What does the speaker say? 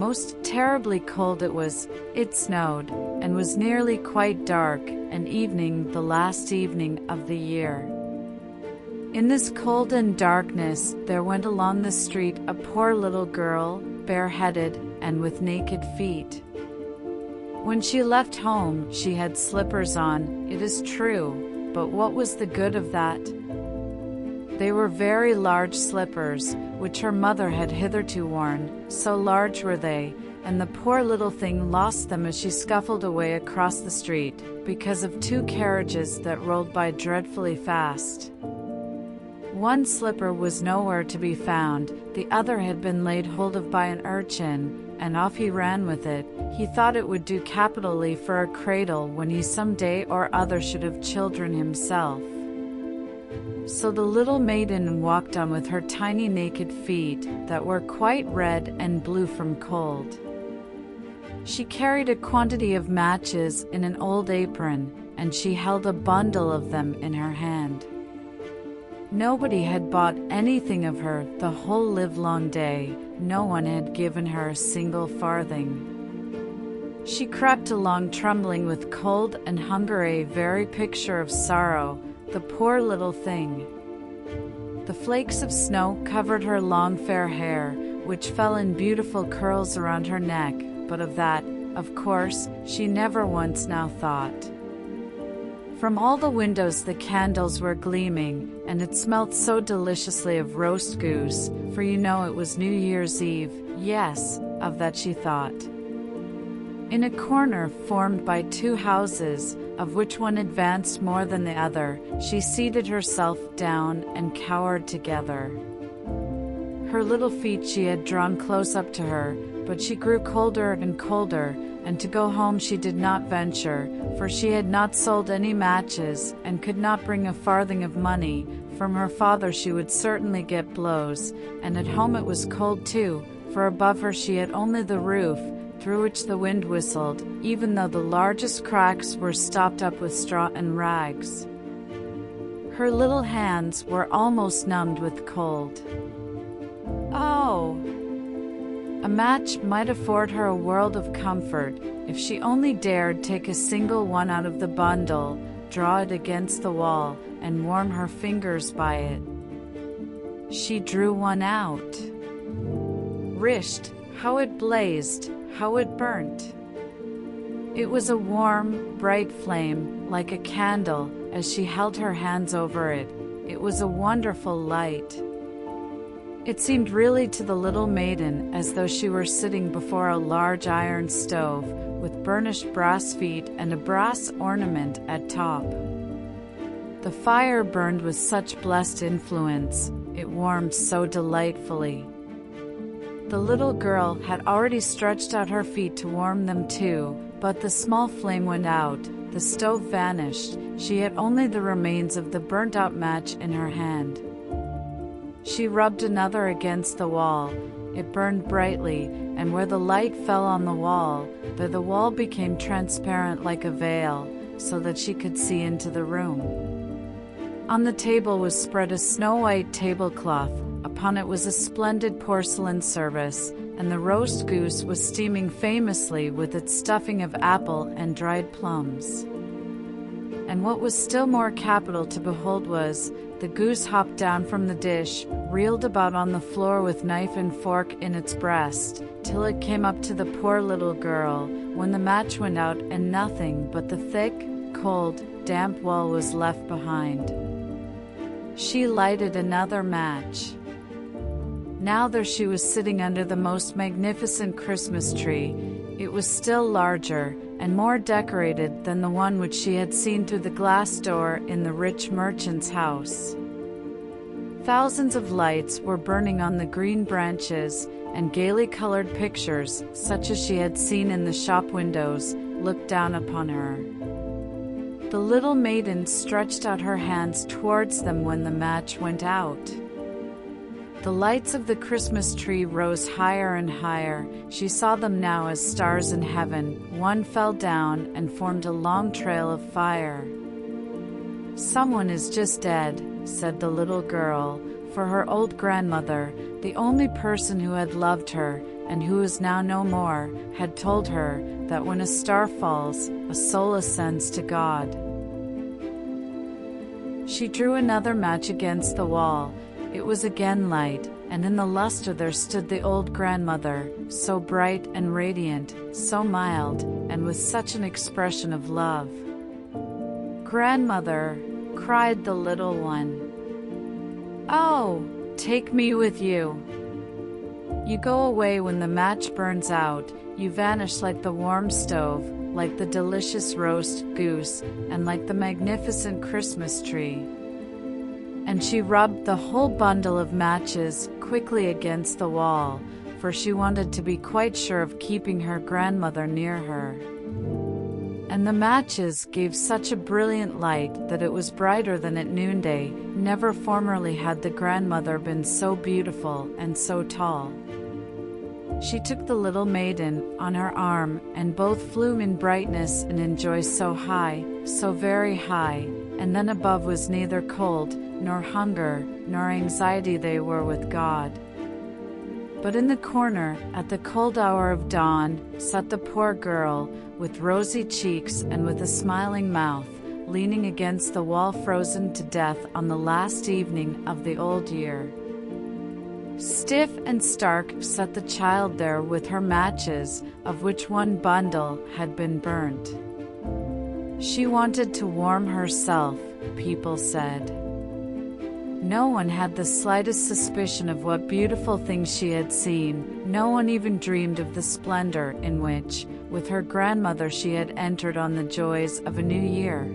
most terribly cold it was. It snowed, and was nearly quite dark, and evening the last evening of the year. In this cold and darkness there went along the street a poor little girl, bareheaded, and with naked feet. When she left home, she had slippers on, it is true, but what was the good of that? They were very large slippers, which her mother had hitherto worn, so large were they, and the poor little thing lost them as she scuffled away across the street, because of two carriages that rolled by dreadfully fast. One slipper was nowhere to be found, the other had been laid hold of by an urchin, and off he ran with it. He thought it would do capitally for a cradle when he some day or other should have children himself. So the little maiden walked on with her tiny naked feet that were quite red and blue from cold. She carried a quantity of matches in an old apron, and she held a bundle of them in her hand. Nobody had bought anything of her the whole livelong day. No one had given her a single farthing. She crept along trembling with cold and hunger, a very picture of sorrow, the poor little thing. The flakes of snow covered her long fair hair, which fell in beautiful curls around her neck, but of that, of course, she never once now thought. From all the windows the candles were gleaming, and it smelt so deliciously of roast goose, for you know it was New Year's Eve. Yes, of that she thought. In a corner formed by two houses, of which one advanced more than the other, she seated herself down and cowered together. Her little feet she had drawn close up to her, but she grew colder and colder, and to go home she did not venture, for she had not sold any matches, and could not bring a farthing of money. From her father she would certainly get blows, and at home it was cold too, for above her she had only the roof, through which the wind whistled, even though the largest cracks were stopped up with straw and rags. Her little hands were almost numbed with cold. Oh! A match might afford her a world of comfort, if she only dared take a single one out of the bundle, draw it against the wall, and warm her fingers by it. She drew one out. Wrisht, how it blazed, how it burnt! It was a warm, bright flame, like a candle, as she held her hands over it. It was a wonderful light. It seemed really to the little maiden as though she were sitting before a large iron stove, with burnished brass feet and a brass ornament at top. The fire burned with such blessed influence, it warmed so delightfully. The little girl had already stretched out her feet to warm them too, but the small flame went out, the stove vanished, she had only the remains of the burnt-out match in her hand. She rubbed another against the wall. It burned brightly, and where the light fell on the wall, the wall became transparent like a veil, so that she could see into the room. On the table was spread a snow-white tablecloth. Upon it was a splendid porcelain service, and the roast goose was steaming famously with its stuffing of apple and dried plums. And what was still more capital to behold was, the goose hopped down from the dish, reeled about on the floor with knife and fork in its breast, till it came up to the poor little girl, when the match went out and nothing but the thick, cold, damp wall was left behind. She lighted another match. Now there she was sitting under the most magnificent Christmas tree. It was still larger and more decorated than the one which she had seen through the glass door in the rich merchant's house. Thousands of lights were burning on the green branches, and gaily colored pictures, such as she had seen in the shop windows, looked down upon her. The little maiden stretched out her hands towards them when the match went out. The lights of the Christmas tree rose higher and higher. She saw them now as stars in heaven. One fell down and formed a long trail of fire. "Someone is just dead," said the little girl, for her old grandmother, the only person who had loved her, and who is now no more, had told her that when a star falls, a soul ascends to God. She drew another match against the wall. It was again light, and in the luster there stood the old grandmother, so bright and radiant, so mild, and with such an expression of love. "Grandmother," cried the little one, "oh, take me with you. You go away when the match burns out, you vanish like the warm stove, like the delicious roast goose, and like the magnificent Christmas tree." And she rubbed the whole bundle of matches quickly against the wall, for she wanted to be quite sure of keeping her grandmother near her. And the matches gave such a brilliant light that it was brighter than at noonday. Never formerly had the grandmother been so beautiful and so tall. She took the little maiden on her arm, and both flew in brightness and in joy so high, so very high, and then above was neither cold, nor hunger, nor anxiety, they were with God. But in the corner, at the cold hour of dawn, sat the poor girl, with rosy cheeks and with a smiling mouth, leaning against the wall, frozen to death on the last evening of the old year. Stiff and stark sat the child there with her matches, of which one bundle had been burnt. She wanted to warm herself, people said. No one had the slightest suspicion of what beautiful things she had seen. No one even dreamed of the splendor in which, with her grandmother, she had entered on the joys of a new year.